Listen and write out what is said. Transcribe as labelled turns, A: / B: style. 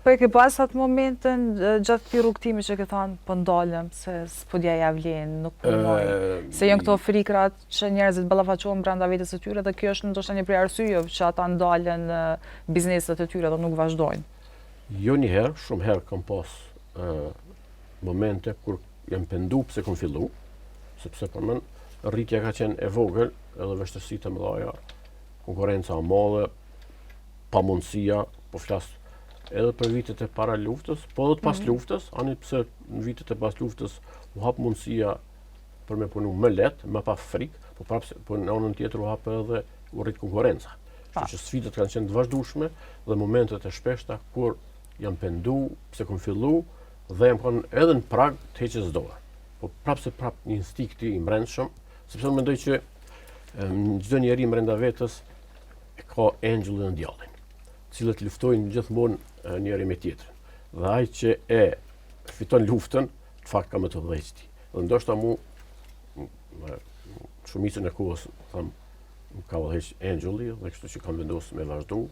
A: Po e ke pas atë momentin gjatë këtij rrugtimi që ke thënë po ndalem se s'po dja ja vlen, nuk punoj. Se janë këto frikrat që njerëzit ballafaqohen brenda vetes së tyre dhe kjo është ndoshta një prej arsyeve që ata ndalen bizneset e tyre dhe nuk vazhdojnë.
B: Jo një herë, shumë herë kam pas momente kur jam pendu pse kam fillu, sepse për men rritja ka qenë e vogël edhe vështirësitë e mëdha, konkurenca e madhe, pamundësia, po flas edhe për vitet e para luftës, po edhe pas luftës, ani pse në vitet e pas luftës u hap mundësia për me punu më lehtë, më pa frikë, po në anën tjetër u hap edhe u rrit konkurenca. Kështu që sfidat kanë qenë të vazhdueshme dhe momentet e shpeshta kur jam pendu, pse kam fillu dhe jam kanë edhe në prag të heqjes dorë. Po prap një instikti i brendshëm, sepse unë mendoj që çdo njeri brenda vetës e ka engjëllin dhe djallin, cilët luftojnë gjithmonë njëri me tjetrin. Dhe ai që e fiton luftën, në fakt ka më të vështirë. Dhe ndoshta shumicën e kohës tham ka vëllëheq engjulli dhe kështu që kam vendosur me vazhdu